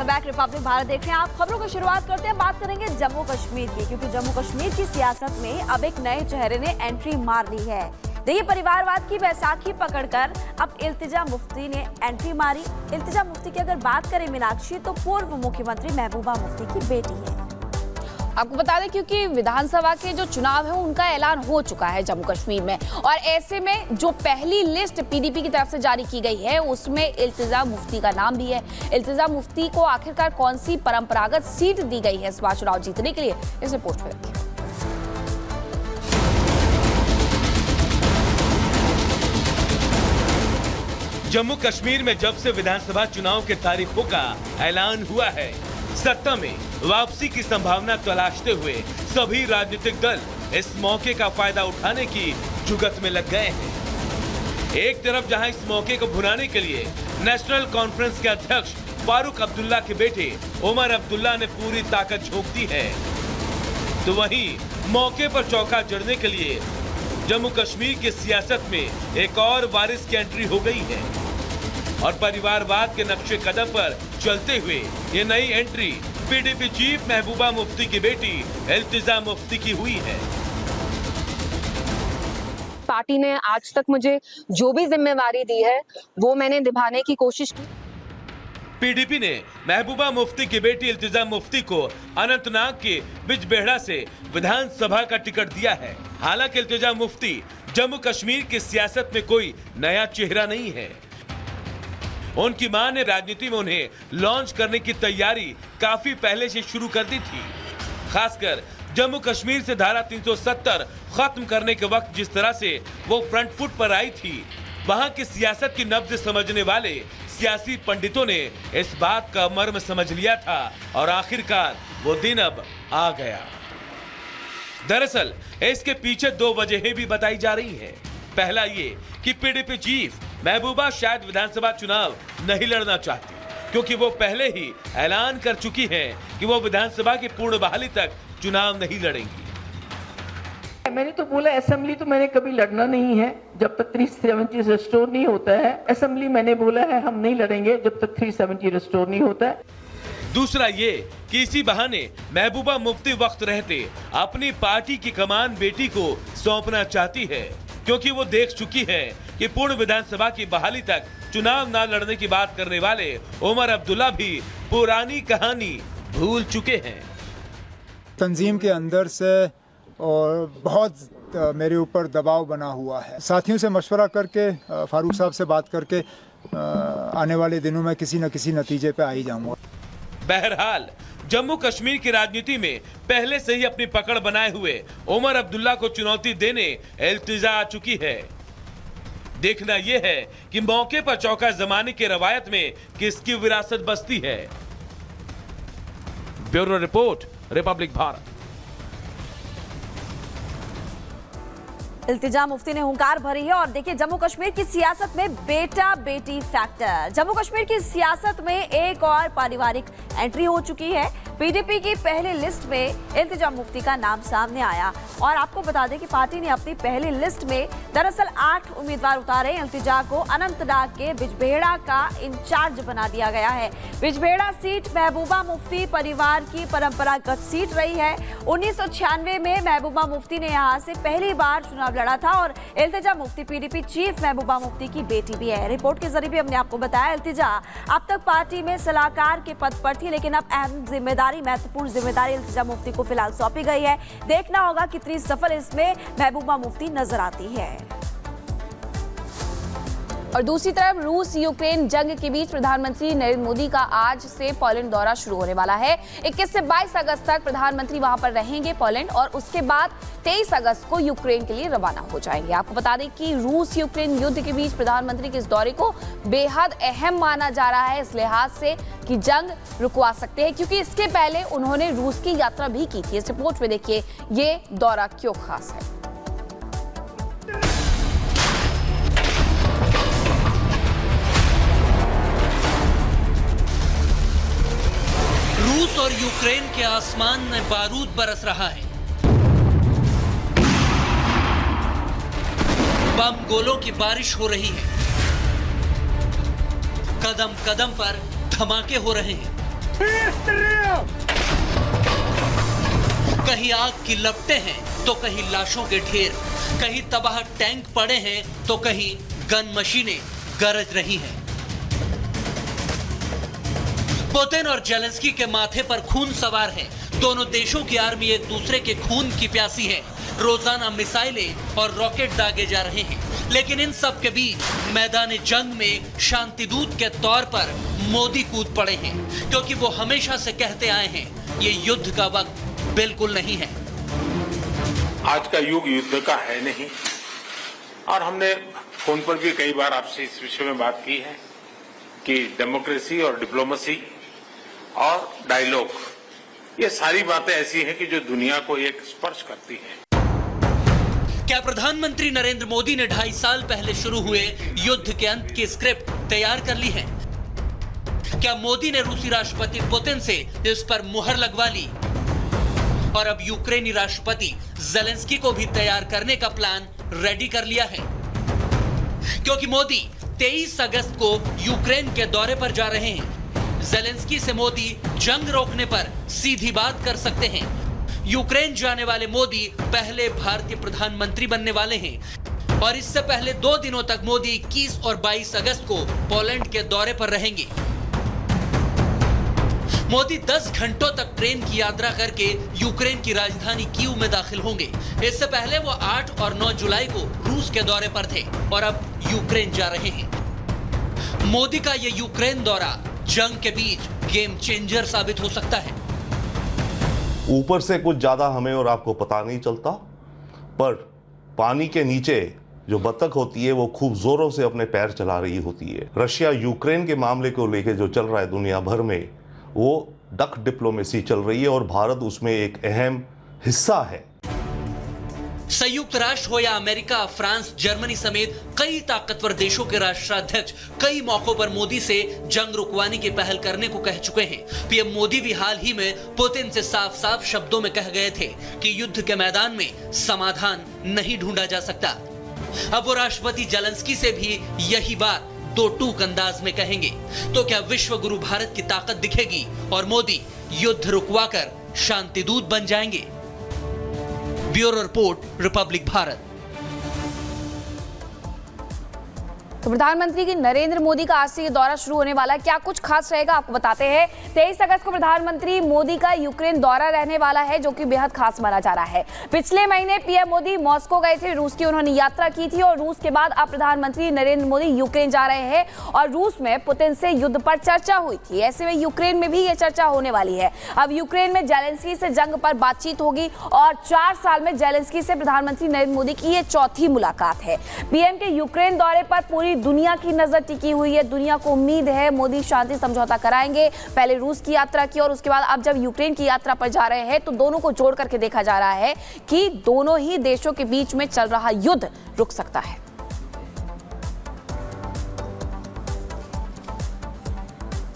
Welcome back. Republic Bharat देख रहे हैं आप। खबरों की शुरुआत करते हैं, बात करेंगे जम्मू कश्मीर की, क्योंकि जम्मू कश्मीर की सियासत में अब एक नए चेहरे ने एंट्री मार ली है। देखिए, परिवारवाद की बैसाखी पकड़कर अब इल्तिजा मुफ्ती ने एंट्री मारी। इल्तिजा मुफ्ती की अगर बात करें मीनाक्षी, तो पूर्व मुख्यमंत्री महबूबा मुफ्ती की बेटी है। आपको बता दें, क्योंकि विधानसभा के जो चुनाव है उनका ऐलान हो चुका है जम्मू कश्मीर में, और ऐसे में जो पहली लिस्ट पीडीपी की तरफ से जारी की गई है उसमें इल्तिजा मुफ्ती का नाम भी है। इल्तिजा मुफ्ती को आखिरकार कौन सी परंपरागत सीट दी गई है इस बार चुनाव जीतने के लिए, इस रिपोर्ट में देखिए। जम्मू कश्मीर में जब से विधानसभा चुनाव के तारीखों का ऐलान हुआ है, सत्ता में वापसी की संभावना तलाशते हुए सभी राजनीतिक दल इस मौके का फायदा उठाने की जुगत में लग गए हैं। एक तरफ जहां इस मौके को भुनाने के लिए नेशनल कॉन्फ्रेंस के अध्यक्ष फारूक अब्दुल्ला के बेटे उमर अब्दुल्ला ने पूरी ताकत झोंक दी है, तो वहीं मौके पर चौका जड़ने के लिए जम्मू कश्मीर की सियासत में एक और वारिस की एंट्री हो गई है, और परिवारवाद के नक्शे कदम पर चलते हुए ये नई entry PDP chief Mehbooba Mufti की बेटी इल्तिजा मुफ्ती की हुई है। पार्टी ने आज तक मुझे जो भी जिम्मेवारी दी है वो मैंने निभाने की कोशिश की। पीडीपी ने महबूबा मुफ्ती की बेटी इल्तिजा मुफ्ती को अनंतनाग के बिजबेहड़ा से विधानसभा का टिकट दिया है। हालांकि इल्तिजा मुफ्ती जम्मू कश्मीर की सियासत में कोई नया चेहरा नहीं है। उनकी मां ने राजनीति में उन्हें लॉन्च करने की तैयारी काफी पहले से शुरू कर दी थी। खासकर जम्मू कश्मीर से धारा 370 खत्म करने के वक्त जिस तरह से वो फ्रंट फुट पर आई थी, वहां की सियासत की नब्ज समझने वाले सियासी पंडितों ने इस बात का मर्म समझ लिया था, और आखिरकार वो दिन अब आ गया। दरअसल इसके पीछे दो वजहें भी बताई जा रही हैं। पहला ये कि पीडीपी चीफ महबूबा शायद विधानसभा चुनाव नहीं लड़ना चाहती, क्योंकि वो पहले ही ऐलान कर चुकी हैं कि वो विधानसभा की पूर्ण बहाली तक चुनाव नहीं लड़ेंगी। मैंने तो बोला असेंबली तो मैंने कभी लड़ना नहीं है जब तक 370 रिस्टोर नहीं होता है। असेंबली मैंने बोला है हम नहीं लड़ेंगे जब तक 370 रिस्टोर नहीं होता है। दूसरा ये कि इसी बहाने महबूबा मुफ्ती वक्त रहते अपनी पार्टी की कमान बेटी को सौंपना चाहती है, क्योंकि वो देख चुकी है कि पूर्ण विधानसभा की बहाली तक चुनाव न लड़ने की बात करने वाले उमर अब्दुल्ला भी पुरानी कहानी भूल चुके हैं। तंजीम के अंदर से और बहुत मेरे ऊपर दबाव बना हुआ है। साथियों से मशवरा करके, फारूक साहब से बात करके आने वाले दिनों में किसी न किसी नतीजे पे आ ही जाऊंगा। बहरहाल जम्मू कश्मीर की राजनीति में पहले से ही अपनी पकड़ बनाए हुए उमर अब्दुल्ला को चुनौती देने इल्तिजा आ चुकी है। देखना यह है कि मौके पर चौका जमाने की रवायत में किसकी विरासत बसती है। Bureau report, republic Bharat. Iltija Mufti ने हुंकार भरी है, और देखिए जम्मू कश्मीर की सियासत में बेटा बेटी फैक्टर। जम्मू कश्मीर की सियासत में एक और पारिवारिक एंट्री हो चुकी है। पीडीपी की पहली लिस्ट में इल्तिजा मुफ्ती का नाम सामने आया, और आपको बता दें कि पार्टी ने अपनी पहली लिस्ट में दरअसल 8 उम्मीदवार उतारे। इल्तिजा को अनंतनाग के बिजबेहड़ा का इंचार्ज बना दिया गया है। बिजबेहड़ा सीट महबूबा मुफ्ती परिवार की परंपरागत सीट रही है। 1996 में महबूबा मुफ्ती ने यहां से पहली बार चुनाव लड़ा था, और इल्तिजा मुफ्ती पीडीपी चीफ महबूबा मुफ्ती की बेटी भी है। रिपोर्ट के जरिए भी हमने आपको बताया, इल्तिजा अब तक पार्टी में सलाहकार के पद पर थी, लेकिन अब अहम महत्वपूर्ण जिम्मेदारी इल्तिजा मुफ्ती को फिलहाल सौंपी गई है। देखना होगा कितनी सफल इसमें महबूबा मुफ्ती नजर आती है। और दूसरी तरफ रूस यूक्रेन जंग के बीच प्रधानमंत्री नरेंद्र मोदी का आज से पोलैंड दौरा शुरू होने वाला है। 21 से 22 अगस्त तक प्रधानमंत्री वहां पर रहेंगे पोलैंड, और उसके बाद 23 अगस्त को यूक्रेन के लिए रवाना हो जाएंगे। आपको बता दें कि रूस यूक्रेन युद्ध के बीच प्रधानमंत्री के इस दौरे को बेहद अहम माना जा रहा है, इस लिहाज से कि जंग रुकवा सकते हैं, क्योंकि इसके पहले उन्होंने रूस की यात्रा भी की थी। इस रिपोर्ट में देखिए ये दौरा क्यों खास है। रूस और यूक्रेन के आसमान में बारूद बरस रहा है। बम गोलों की बारिश हो रही है। कदम कदम पर धमाके हो रहे हैं। कहीं आग की लपटें हैं तो कहीं लाशों के ढेर, कहीं तबाह टैंक पड़े हैं तो कहीं गन मशीनें गरज रही हैं। पुतिन और जेलेंस्की के माथे पर खून सवार है। दोनों देशों की आर्मी एक दूसरे के खून की प्यासी है। रोजाना मिसाइलें और रॉकेट दागे जा रहे हैं, लेकिन इन सब के बीच मैदान जंग में शांतिदूत के तौर पर मोदी कूद पड़े हैं, क्योंकि वो हमेशा से कहते आए हैं ये युद्ध का वक्त बिल्कुल नहीं है। आज का युग युद्ध का है नहीं, और हमने फोन पर भी कई बार आपसे इस विषय में बात की है कि डेमोक्रेसी और डिप्लोमेसी और डायलॉग, ये सारी बातें ऐसी हैं कि जो दुनिया को एक स्पर्श करती है। क्या प्रधानमंत्री नरेंद्र मोदी ने 2.5 साल पहले शुरू हुए युद्ध के अंत की स्क्रिप्ट तैयार कर ली है? क्या मोदी ने रूसी राष्ट्रपति पुतिन से इस पर मुहर लगवा ली और अब यूक्रेनी राष्ट्रपति जेलेंस्की को भी तैयार करने का प्लान रेडी कर लिया है? क्योंकि मोदी 23 अगस्त को यूक्रेन के दौरे पर जा रहे हैं। जेलेंस्की से मोदी जंग रोकने पर सीधी बात कर सकते हैं। यूक्रेन जाने वाले मोदी पहले भारतीय प्रधानमंत्री बनने वाले हैं, और इससे पहले 2 दिनों तक मोदी 21 और 22 अगस्त को पोलैंड के दौरे पर रहेंगे। मोदी 10 घंटों तक ट्रेन की यात्रा करके यूक्रेन की राजधानी कीव में दाखिल होंगे। इससे पहले वो 8 और 9 जुलाई को रूस के दौरे पर थे और अब यूक्रेन जा रहे हैं। मोदी का ये यूक्रेन दौरा जंग के बीच गेम चेंजर साबित हो सकता है। ऊपर से कुछ ज्यादा हमें और आपको पता नहीं चलता, पर पानी के नीचे जो बतख होती है वो खूब जोरों से अपने पैर चला रही होती है। रशिया यूक्रेन के मामले को लेकर जो चल रहा है दुनिया भर में, वो डक डिप्लोमेसी चल रही है और भारत उसमें एक अहम हिस्सा है। संयुक्त राष्ट्र हो या अमेरिका, फ्रांस, जर्मनी समेत कई ताकतवर देशों के राष्ट्राध्यक्ष कई मौकों पर मोदी से जंग रुकवाने की पहल करने को कह चुके हैं। पीएम मोदी भी हाल ही में पुतिन से साफ साफ शब्दों में कह गए थे कि युद्ध के मैदान में समाधान नहीं ढूंढा जा सकता। अब वो राष्ट्रपति जेलेंस्की से भी यही बात दो टूक अंदाज में कहेंगे। तो क्या विश्व गुरु भारत की ताकत दिखेगी और मोदी युद्ध रुकवाकर शांतिदूत बन जाएंगे? Bureau report, republic Bharat. तो प्रधानमंत्री की नरेंद्र मोदी का आज से ये दौरा शुरू होने वाला है। क्या कुछ खास रहेगा आपको बताते हैं। 23 अगस्त को प्रधानमंत्री मोदी का यूक्रेन दौरा रहने वाला है, जो कि बेहद खास माना जा रहा है। पिछले महीने पीएम मोदी मॉस्को गए थे, रूस की उन्होंने यात्रा की थी, और रूस के बाद अब प्रधानमंत्री नरेंद्र मोदी यूक्रेन जा रहे हैं और रूस में पुतिन से युद्ध पर चर्चा हुई थी। ऐसे में यूक्रेन में भी ये चर्चा होने वाली है। अब यूक्रेन में जेलेंस्की से जंग पर बातचीत होगी और 4 साल में जेलेंस्की से प्रधानमंत्री नरेंद्र मोदी की ये चौथी मुलाकात है। पीएम के यूक्रेन दौरे पर पूरी दुनिया की नजर टिकी हुई है। दुनिया को उम्मीद है मोदी शांति समझौता कराएंगे। पहले रूस की यात्रा की और उसके बाद अब जब यूक्रेन की यात्रा पर जा रहे हैं, तो दोनों को जोड़ करके देखा जा रहा है कि दोनों ही देशों के बीच में चल रहा युद्ध रुक सकता है।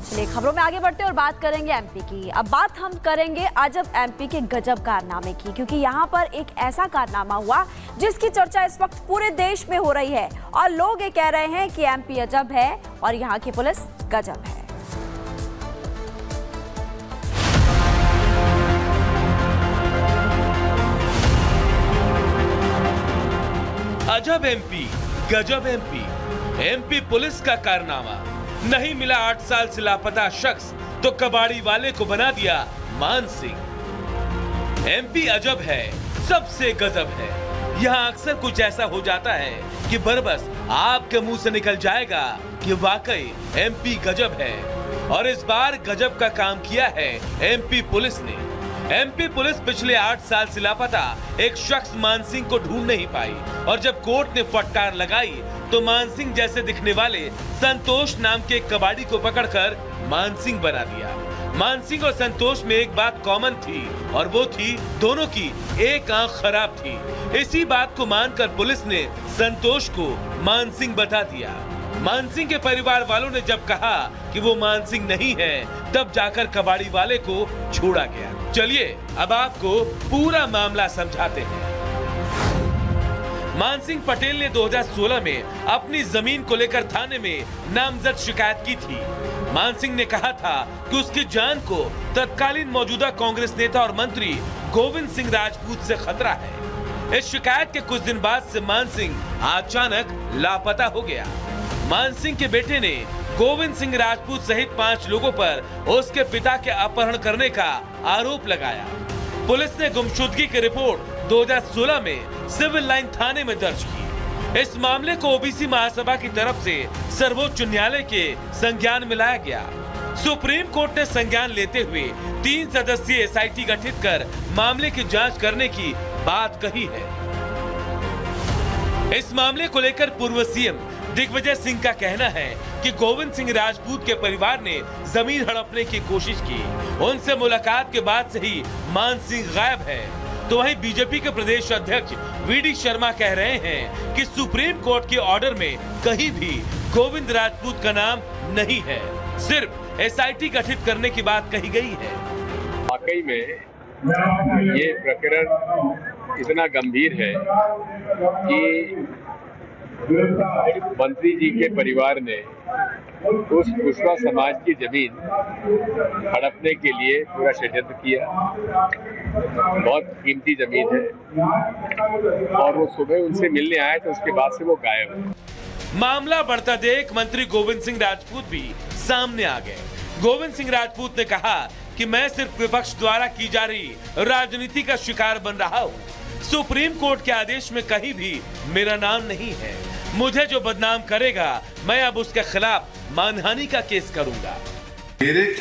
चलिए खबरों में आगे बढ़ते और बात करेंगे एमपी की। अब बात हम करेंगे अजब एमपी के गजब कारनामे की, क्योंकि यहाँ पर एक ऐसा कारनामा हुआ जिसकी चर्चा इस वक्त पूरे देश में हो रही है और लोग ये कह रहे हैं कि एमपी अजब है और यहाँ की पुलिस गजब है। अजब एमपी, गजब एमपी। एमपी पुलिस का कारनामा। नहीं मिला 8 साल से लापता शख्स तो कबाड़ी वाले को बना दिया मान सिंह। एमपी अजब है, सबसे गजब है। यहाँ अक्सर कुछ ऐसा हो जाता है कि बरबस आपके मुंह से निकल जाएगा कि वाकई एमपी गजब है। और इस बार गजब का काम किया है एमपी पुलिस ने। एमपी पुलिस पिछले 8 साल से लापता एक शख्स मान सिंह को ढूंढ नहीं पाई, और जब कोर्ट ने फटकार लगाई तो मान सिंह जैसे दिखने वाले संतोष नाम के एक कबाड़ी को पकड़कर मान सिंह बना दिया। मान सिंह और संतोष में एक बात कॉमन थी, और वो थी दोनों की एक आंख खराब थी। इसी बात को मानकर पुलिस ने संतोष को मान सिंह बता दिया। मान सिंह के परिवार वालों ने जब कहा कि वो मान सिंह नहीं है, तब जाकर कबाड़ी वाले को छोड़ा गया। चलिए अब आपको पूरा मामला समझाते हैं। मान सिंह पटेल ने 2016 में अपनी जमीन को लेकर थाने में नामजद शिकायत की थी। मान सिंह ने कहा था कि उसकी जान को तत्कालीन मौजूदा कांग्रेस नेता और मंत्री गोविंद सिंह राजपूत से खतरा है। इस शिकायत के कुछ दिन बाद से मान सिंह अचानक लापता हो गया। मान सिंह के बेटे ने गोविंद सिंह राजपूत सहित 5 लोगों पर उसके पिता के अपहरण करने का आरोप लगाया। पुलिस ने गुमशुदगी की रिपोर्ट 2016 में सिविल लाइन थाने में दर्ज की। इस मामले को ओबीसी महासभा की तरफ से सर्वोच्च न्यायालय के संज्ञान में लाया गया। सुप्रीम कोर्ट ने संज्ञान लेते हुए 3 सदस्यीय एसआईटी गठित कर मामले की जांच करने की बात कही है। इस मामले को लेकर पूर्व सीएम दिग्विजय सिंह का कहना है कि गोविंद सिंह राजपूत के परिवार ने जमीन हड़पने की कोशिश की। उनसे मुलाकात के बाद से ही मान सिंह गायब है। तो वहीं बीजेपी के प्रदेश अध्यक्ष वीडी शर्मा कह रहे हैं कि सुप्रीम कोर्ट के ऑर्डर में कहीं भी गोविंद राजपूत का नाम नहीं है, सिर्फ एसआईटी गठित करने की बात कही गई है। वाकई में ये प्रकरण इतना गंभीर है कि मंत्री जी के परिवार ने उस कुशवा समाज की जमीन हड़पने के लिए पूरा षड्यंत्र किया। बहुत कीमती जमीन है और वो सुबह उनसे मिलने आए तो उसके बाद से वो गायब है। मामला बढ़ता देख मंत्री गोविंद सिंह राजपूत भी सामने आ गए। गोविंद सिंह राजपूत ने कहा कि मैं सिर्फ विपक्ष द्वारा की जा रही राजनीति का शिकार बन रहा हूँ। सुप्रीम कोर्ट के आदेश में कहीं भी मेरा नाम नहीं है। मुझे जो बदनाम करेगा मैं अब उसके खिलाफ मानहानि का केस करूंगा।